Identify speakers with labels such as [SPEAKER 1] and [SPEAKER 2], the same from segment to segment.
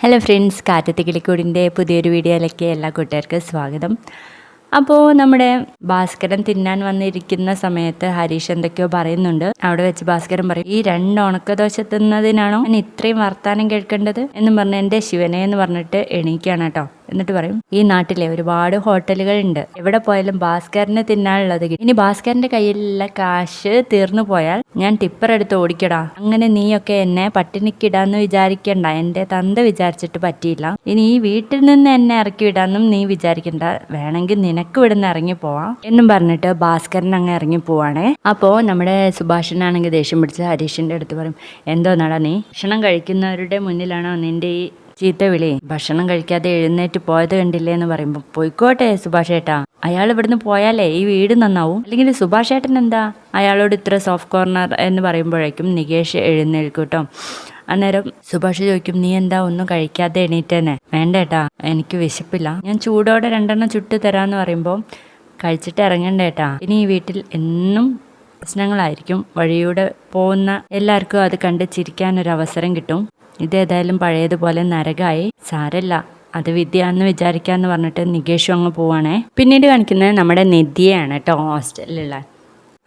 [SPEAKER 1] Hello friends, കാറ്റത്ത് കിളിക്കൂടിൻ്റെ പുതിയൊരു വീഡിയോയിലേക്ക് എല്ലാ കൂട്ടുകാർക്കും സ്വാഗതം. അപ്പോൾ നമ്മുടെ ഭാസ്കരൻ തിന്നാൻ വന്നിരിക്കുന്ന സമയത്ത് ഹരീഷ് എന്തൊക്കെയോ പറയുന്നുണ്ട്. അവിടെ വെച്ച് ഭാസ്കരൻ പറയും, ഈ 2 ഉണക്കദോശ തിന്നതിനാണോ ഞാൻ ഇത്രയും വർത്താനം കേൾക്കേണ്ടത് എന്നും പറഞ്ഞ് എൻ്റെ ശിവനെ എന്ന് പറഞ്ഞിട്ട് എണീക്കുകയാണ് കേട്ടോ. എന്നിട്ട് പറയും, ഈ നാട്ടിലെ ഒരുപാട് ഹോട്ടലുകൾ ഉണ്ട്, എവിടെ പോയാലും ഭാസ്കരന് തിന്നാനുള്ളത് കിട്ടും. ഇനി ഭാസ്കരന്റെ കയ്യിലുള്ള കാശ് തീർന്നു പോയാൽ ഞാൻ ടിപ്പർ എടുത്ത് ഓടിക്കടാ. അങ്ങനെ നീയൊക്കെ എന്നെ പട്ടിണിക്കിടാന്ന് വിചാരിക്കണ്ട, എന്റെ തന്ത വിചാരിച്ചിട്ട് പറ്റിയില്ല. ഇനി ഈ വീട്ടിൽ നിന്ന് എന്നെ ഇറക്കി വിടാന്നും നീ വിചാരിക്കണ്ട, വേണമെങ്കിൽ നിനക്ക് ഇവിടുന്ന് ഇറങ്ങി പോവാം എന്നും പറഞ്ഞിട്ട് ഭാസ്കരൻ അങ്ങ് ഇറങ്ങി പോവാണേ. അപ്പോൾ നമ്മുടെ സുഭാഷനാണെങ്കിൽ ദേഷ്യം പിടിച്ച് ഹരീഷിന്റെ അടുത്ത് പറയും, എന്തോന്നാടാ നീ ഭക്ഷണം കഴിക്കുന്നവരുടെ മുന്നിലാണോ നിന്റെ ഈ ചീത്ത വിളി? ഭക്ഷണം കഴിക്കാതെ എഴുന്നേറ്റ് പോയത് കണ്ടില്ലേ എന്ന് പറയുമ്പോൾ, പോയിക്കോട്ടെ സുഭാഷ് ഏട്ടാ, അയാൾ ഇവിടുന്ന് പോയാലേ ഈ വീട് നന്നാവും. അല്ലെങ്കിൽ സുഭാഷ് ഏട്ടൻ എന്താ അയാളോട് ഇത്ര സോഫ്റ്റ് കോർണർ എന്ന് പറയുമ്പോഴേക്കും നികേഷ് എഴുന്നേൽക്കും കേട്ടോ. അന്നേരം സുഭാഷ് ചോദിക്കും, നീ എന്താ ഒന്നും കഴിക്കാതെ എണീറ്റേനെ? വേണ്ടേട്ടാ, എനിക്ക് വിശപ്പില്ല, ഞാൻ ചൂടോടെ 2 ചുട്ട് തരാമെന്ന് പറയുമ്പോൾ, കഴിച്ചിട്ട് ഇറങ്ങണ്ടേട്ടാ, ഇനി ഈ വീട്ടിൽ എന്നും പ്രശ്നങ്ങളായിരിക്കും. വഴിയൂടെ പോകുന്ന എല്ലാവർക്കും അത് കണ്ട് ചിരിക്കാനൊരു അവസരം കിട്ടും. ഇതേതായാലും പഴയതുപോലെ നരകമായി, സാരല്ല, അത് വിദ്യയാണെന്ന് വിചാരിക്കാന്ന് പറഞ്ഞിട്ട് നികേഷും അങ്ങ് പോവാണേ. പിന്നീട് കാണിക്കുന്നത് നമ്മുടെ നിധിയാണ് കേട്ടോ, ഹോസ്റ്റലിലുള്ള.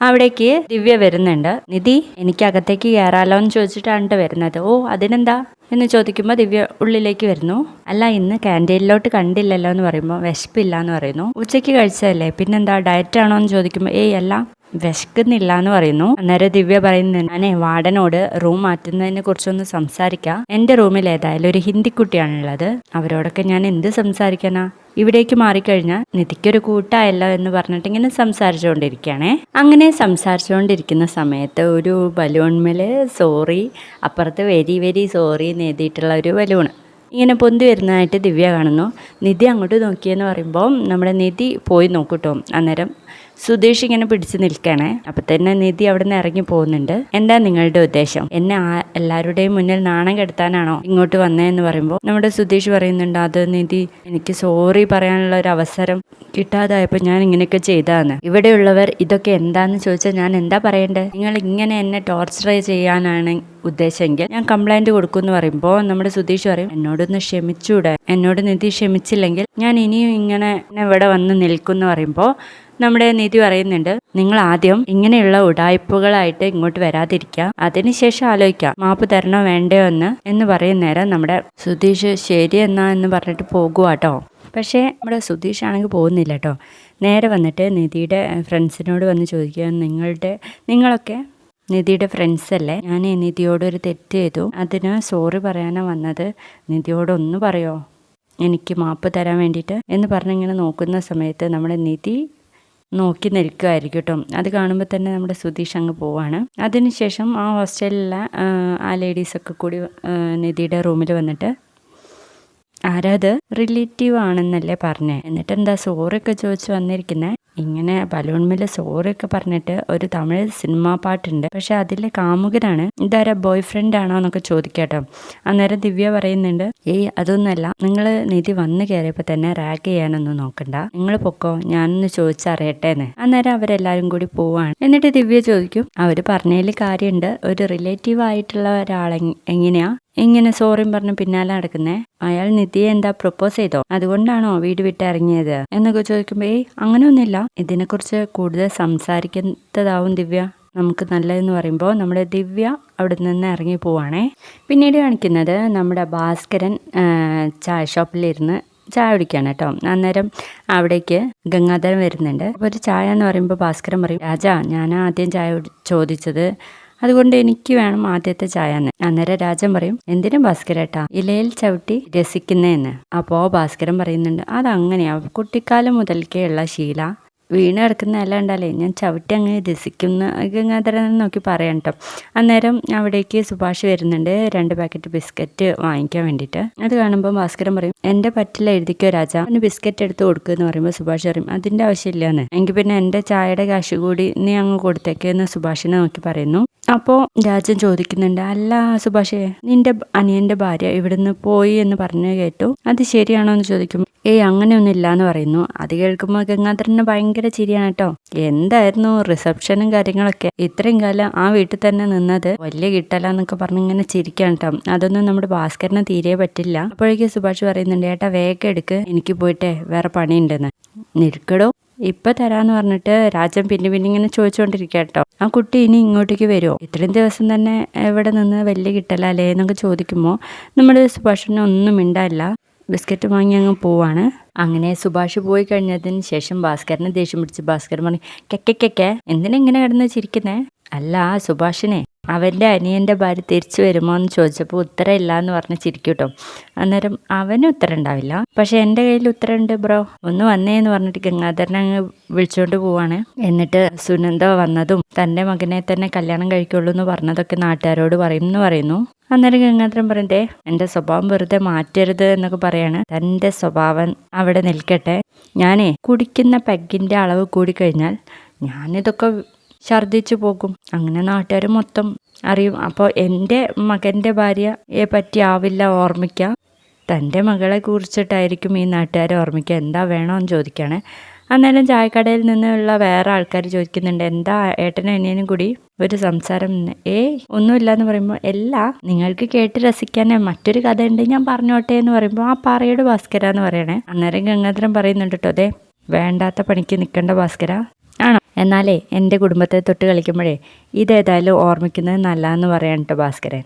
[SPEAKER 1] അവിടേക്ക് ദിവ്യ വരുന്നുണ്ട്. നിധി, എനിക്ക് അകത്തേക്ക് കയറാലോ എന്ന് ചോദിച്ചിട്ടാണ് വരുന്നത്. ഓ, അതിനെന്താ എന്ന് ചോദിക്കുമ്പോൾ ദിവ്യ ഉള്ളിലേക്ക് വരുന്നു. അല്ല, ഇന്ന് ക്യാൻറ്റീനിലോട്ട് കണ്ടില്ലല്ലോ എന്ന് പറയുമ്പോൾ, വിശപ്പില്ല എന്ന് പറയുന്നു. ഉച്ചയ്ക്ക് കഴിച്ചതല്ലേ, പിന്നെന്താ ഡയറ്റ് ആണോ എന്ന് ചോദിക്കുമ്പോൾ, ഏയ് അല്ല, വിശക്കുന്നില്ല എന്ന് പറയുന്നു. അന്നേരം ദിവ്യ പറയുന്നു, ഞാനേ വാർഡനോട് റൂം മാറ്റുന്നതിനെ കുറിച്ചൊന്ന് സംസാരിക്കാം. എൻ്റെ റൂമിൽ ഏതായാലും ഒരു ഹിന്ദിക്കുട്ടിയാണുള്ളത്, അവരോടൊക്കെ ഞാൻ എന്ത് സംസാരിക്കാനാ? ഇവിടേക്ക് മാറിക്കഴിഞ്ഞാൽ നിധിക്കൊരു കൂട്ടായല്ലോ എന്ന് പറഞ്ഞിട്ട് ഇങ്ങനെ സംസാരിച്ചുകൊണ്ടിരിക്കുകയാണേ. അങ്ങനെ സംസാരിച്ചുകൊണ്ടിരിക്കുന്ന സമയത്ത് ഒരു ബലൂൺമേല് സോറി, അപ്പുറത്ത് വെരി വെരി സോറി എന്ന് എഴുതിയിട്ടുള്ള ഒരു ബലൂണ് ഇങ്ങനെ പൊന്തി വരുന്നതായിട്ട് ദിവ്യ കാണുന്നു. നിധി അങ്ങോട്ട് നോക്കിയെന്ന് പറയുമ്പോൾ നമ്മുടെ നിധി പോയി നോക്കൂട്ടോ. അന്നേരം സുധീഷ് ഇങ്ങനെ പിടിച്ച് നിൽക്കണേ. അപ്പം തന്നെ നിധി അവിടെ നിന്ന് ഇറങ്ങി പോകുന്നുണ്ട്. എന്താ നിങ്ങളുടെ ഉദ്ദേശം? എന്നെ എല്ലാവരുടെയും മുന്നിൽ നാണം കെടുത്താനാണോ ഇങ്ങോട്ട് വന്നതെന്ന് പറയുമ്പോൾ നമ്മുടെ സുധീഷ് പറയുന്നുണ്ട്, അത് നിധി, എനിക്ക് സോറി പറയാനുള്ള ഒരു അവസരം കിട്ടാതായപ്പോൾ ഞാൻ ഇങ്ങനെയൊക്കെ ചെയ്തതാണ്. ഇവിടെയുള്ളവർ ഇതൊക്കെ എന്താന്ന് ചോദിച്ചാൽ ഞാൻ എന്താ പറയണ്ടേ? നിങ്ങൾ ഇങ്ങനെ എന്നെ ടോർച്ചർ ചെയ്യാനാണ് ഉദ്ദേശമെങ്കിൽ ഞാൻ കംപ്ലൈന്റ് കൊടുക്കുമെന്ന് പറയുമ്പോൾ നമ്മുടെ സുധീഷ് പറയും, എന്നോടൊന്ന് ക്ഷമിച്ചൂടെ? എന്നോട് നിധി ക്ഷമിച്ചില്ലെങ്കിൽ ഞാൻ ഇനിയും ഇങ്ങനെ ഇവിടെ വന്ന് നിൽക്കുമെന്ന് പറയുമ്പോൾ നമ്മുടെ നിധി പറയുന്നുണ്ട്, നിങ്ങൾ ആദ്യം ഇങ്ങനെയുള്ള ഉടായ്പകളായിട്ട് ഇങ്ങോട്ട് വരാതിരിക്കുക, അതിനുശേഷം ആലോചിക്കാം മാപ്പ് തരണോ വേണ്ടയോ എന്ന് പറയുന്ന നേരം നമ്മുടെ സുധീഷ് ശരി എന്നാ എന്ന് പറഞ്ഞിട്ട് പോകുവാട്ടോ. പക്ഷേ നമ്മുടെ സുധീഷ് ആണെങ്കിൽ പോകുന്നില്ല കേട്ടോ. നേരെ വന്നിട്ട് നിധിയുടെ ഫ്രണ്ട്സിനോട് വന്ന് ചോദിക്കുക, നിങ്ങളൊക്കെ നിധിയുടെ ഫ്രണ്ട്സ് അല്ലേ? ഞാൻ നിധിയോടൊരു തെറ്റ് ചെയ്തു, അതിന് സോറി പറയാനാണ് വന്നത്, നിധിയോടൊന്ന് പറയോ എനിക്ക് മാപ്പ് തരാൻ വേണ്ടിയിട്ട് എന്ന് പറഞ്ഞിങ്ങനെ നോക്കുന്ന സമയത്ത് നമ്മുടെ നിധി നോക്കി നിൽക്കുമായിരിക്കും കേട്ടോ. അത് കാണുമ്പോൾ തന്നെ നമ്മുടെ സുധീഷ് അങ്ങ് പോവാണ്. അതിനുശേഷം ആ ഹോസ്റ്റലിലെ ആ ലേഡീസൊക്കെ കൂടി നിധിയുടെ റൂമിൽ വന്നിട്ട്, ആരാത് റിലേറ്റീവ് ആണെന്നല്ലേ പറഞ്ഞേ, എന്നിട്ട് എന്താ സോറിയൊക്കെ ചോദിച്ച് വന്നിരിക്കുന്നത്? ഇങ്ങനെ ബലൂൺമില് സോറിയൊക്കെ പറഞ്ഞിട്ട് ഒരു തമിഴ് സിനിമാ പാട്ടുണ്ട്, പക്ഷെ അതിലെ കാമുകനാണ്, ഇതാരാ ബോയ് ഫ്രണ്ട് ആണോ എന്നൊക്കെ ചോദിക്കാട്ടോ. അന്നേരം ദിവ്യ പറയുന്നുണ്ട്, ഏയ് അതൊന്നുമല്ല, നിങ്ങൾ നിധി വന്ന് കയറിയപ്പോൾ തന്നെ റാഗ് ചെയ്യാനൊന്നും നോക്കണ്ട, നിങ്ങൾ പൊക്കോ, ഞാനൊന്ന് ചോദിച്ചറിയട്ടേന്ന്. അന്നേരം അവരെല്ലാരും കൂടി പോവാണ്. എന്നിട്ട് ദിവ്യ ചോദിക്കും, അവര് പറഞ്ഞതിൽ കാര്യമുണ്ട്, ഒരു റിലേറ്റീവ് ആയിട്ടുള്ള ഒരാളെ എങ്ങനെയാ ഇങ്ങനെ സോറിയും പറഞ്ഞ് പിന്നാലെ നടക്കുന്നേ? അയാൾ നിധിയെ എന്താ പ്രൊപ്പോസ് ചെയ്തോ? അതുകൊണ്ടാണോ വീട് വിട്ട് ഇറങ്ങിയത് എന്നൊക്കെ ചോദിക്കുമ്പോ, അങ്ങനെയൊന്നുമില്ല, ഇതിനെക്കുറിച്ച് കൂടുതൽ സംസാരിക്കുന്നതാവും ദിവ്യ നമുക്ക് നല്ലതെന്ന് പറയുമ്പോൾ നമ്മുടെ ദിവ്യ അവിടെ നിന്ന് ഇറങ്ങി പോവാണേ. പിന്നീട് കാണിക്കുന്നത് നമ്മുടെ ഭാസ്കരൻ ചായ ഷോപ്പിലിരുന്ന് ചായ കുടിക്കുകയാണ് കേട്ടോ. അന്നേരം അവിടേക്ക് ഗംഗാധരൻ വരുന്നുണ്ട്. അപ്പോൾ ഒരു ചായ എന്ന് പറയുമ്പോൾ ഭാസ്കരൻ പറയും, രാജാ, ഞാൻ ആദ്യം ചായ ചോദിച്ചത്, അതുകൊണ്ട് എനിക്ക് വേണം ആദ്യത്തെ ചായ എന്ന്. അന്നേരം രാജൻ പറയും, എന്തിനു ഭാസ്കരേട്ടാ ഇലയിൽ ചവിട്ടി രസിക്കുന്നതെന്ന്. അപ്പോൾ ഭാസ്കരൻ പറയുന്നുണ്ട്, അതങ്ങനെയാ, കുട്ടിക്കാലം മുതൽക്കേ ഉള്ള ശീല, വീണ് കിടക്കുന്ന എല്ലാം ഉണ്ടല്ലേ ഞാൻ ചവിട്ടി അങ്ങ് രസിക്കുന്ന ഗംഗാധരൻ നോക്കി പറയാം കേട്ടോ. അന്നേരം അവിടേക്ക് സുഭാഷ് വരുന്നുണ്ട് 2 പാക്കറ്റ് ബിസ്ക്കറ്റ് വാങ്ങിക്കാൻ വേണ്ടിയിട്ട്. അത് കാണുമ്പോൾ ഭാസ്കരൻ പറയും, എൻ്റെ പറ്റില്ല എഴുതിക്കോ രാജാ, അവന് ബിസ്ക്കറ്റ് എടുത്ത് കൊടുക്കുമെന്ന് പറയുമ്പോൾ സുഭാഷ് പറയും, അതിൻ്റെ ആവശ്യമില്ലാന്ന്, എങ്കിൽ പിന്നെ എൻ്റെ ചായയുടെ കാശ് കൂടി നീ അങ്ങ് കൊടുത്തേക്കെന്ന് സുഭാഷിനെ നോക്കി പറയുന്നു. അപ്പോൾ രാജൻ ചോദിക്കുന്നുണ്ട്, അല്ല സുഭാഷേ, നിന്റെ അനിയന്റെ ഭാര്യ ഇവിടുന്ന് പോയി എന്ന് പറഞ്ഞു കേട്ടു, അത് ശരിയാണോ എന്ന് ചോദിക്കും. അങ്ങനെയൊന്നും ഇല്ല എന്ന് പറയുന്നു. അത് കേൾക്കുമ്പോൾ ഗംഗാധരന് ഭയങ്കര ചിരിയാണ് കേട്ടോ. എന്തായിരുന്നു റിസപ്ഷനും കാര്യങ്ങളൊക്കെ, ഇത്രയും കാലം ആ വീട്ടിൽ തന്നെ നിന്നത് വലിയ കിട്ടലെന്നൊക്കെ പറഞ്ഞ് ഇങ്ങനെ ചിരിക്കാൻ കേട്ടോ. അതൊന്നും നമ്മുടെ ഭാസ്കരന് തീരെ പറ്റില്ല. അപ്പോഴേക്കും സുഭാഷ് പറയുന്നുണ്ട്, ഏട്ടാ വേഗം എടുക്ക്, എനിക്ക് പോയിട്ടേ വേറെ പണിയുണ്ടെന്ന്. നിൽക്കടോ, ഇപ്പൊ തരാന്ന് പറഞ്ഞിട്ട് രാജൻ പിന്നെ ഇങ്ങനെ ചോദിച്ചുകൊണ്ടിരിക്കുക കേട്ടോ. ആ കുട്ടി ഇനി ഇങ്ങോട്ടേക്ക് വരുമോ, ഇത്രയും ദിവസം തന്നെ ഇവിടെ നിന്ന് വലിയ കിട്ടലല്ലേ എന്നൊക്കെ ചോദിക്കുമ്പോൾ നമ്മുടെ സുഭാഷിന് ഒന്നും മിണ്ടാനില്ല. ബിസ്ക്കറ്റ് വാങ്ങി അങ്ങ് പോവാണ്. അങ്ങനെ സുഭാഷ് പോയി കഴിഞ്ഞതിന് ശേഷം ഭാസ്കരനെ ദേഷ്യം പിടിച്ച് ഭാസ്കരൻ പറഞ്ഞു, കെക്കെ എന്തിനാ ഇങ്ങനെ കിടന്ന് ചിരിക്കുന്നേ? അല്ല സുഭാഷിനെ അവൻ്റെ അനിയൻ്റെ ഭാര്യ തിരിച്ചു വരുമോ എന്ന് ചോദിച്ചപ്പോൾ ഉത്തരം ഇല്ല എന്ന് പറഞ്ഞ് ചിരിക്കൂട്ടോ. അന്നേരം അവന് ഉത്തരം ഉണ്ടാവില്ല, പക്ഷെ എൻ്റെ കയ്യിൽ ഉത്തരമുണ്ട് ബ്രോ, ഒന്ന് വന്നേ എന്ന് പറഞ്ഞിട്ട് ഗംഗാധരനെ അങ്ങ് വിളിച്ചുകൊണ്ട് പോവാണ്. എന്നിട്ട് സുനന്ദ വന്നതും തൻ്റെ മകനെ തന്നെ കല്യാണം കഴിക്കുള്ളൂ എന്ന് പറഞ്ഞതൊക്കെ നാട്ടുകാരോട് പറയും എന്ന് പറയുന്നു. അന്നേരം ഗംഗാധരൻ പറയണ്ടേ, എൻ്റെ സ്വഭാവം വെറുതെ മാറ്റരുത് എന്നൊക്കെ പറയാണ്. തൻ്റെ സ്വഭാവം അവിടെ നിൽക്കട്ടെ, ഞാനേ കുടിക്കുന്ന പെഗ്ഗിൻ്റെ അളവ് കൂടിക്കഴിഞ്ഞാൽ ഞാനിതൊക്കെ ഛർദ്ദിച്ചു പോകും, അങ്ങനെ നാട്ടുകാർ മൊത്തം അറിയും. അപ്പോൾ എൻ്റെ മകൻ്റെ ഭാര്യയെ പറ്റി ആവില്ല ഓർമ്മിക്കുക, തൻ്റെ മകളെ കുറിച്ചിട്ടായിരിക്കും ഈ നാട്ടുകാരെ ഓർമ്മിക്കുക, എന്താ വേണമെന്ന് ചോദിക്കുകയാണ്. അന്നേരം ചായക്കടയിൽ നിന്നുള്ള വേറെ ആൾക്കാർ ചോദിക്കുന്നുണ്ട്, എന്താ ഏട്ടനും അനിയനും കൂടി ഒരു സംസാരം? ഒന്നുമില്ല എന്ന് പറയുമ്പോൾ, നിങ്ങൾക്ക് കേട്ട് രസിക്കാൻ മറ്റൊരു കഥ ഉണ്ട്, ഞാൻ പറഞ്ഞോട്ടെ എന്ന് പറയുമ്പോൾ, ആ പറയുടെ ഭാസ്കര എന്ന് പറയണേ. അന്നേരം ഗംഗാധരൻ പറയുന്നുണ്ട് കേട്ടോ, അതെ വേണ്ടാത്ത പണിക്ക് നിൽക്കേണ്ട ഭാസ്കര ആണോ, എന്നാലേ എൻ്റെ കുടുംബത്തെ തൊട്ട് കളിക്കുമ്പോഴേ ഇതേതായാലും ഓർമ്മിക്കുന്നത് നല്ലതെന്ന് പറയാൻ കേട്ടോ ഭാസ്കരൻ.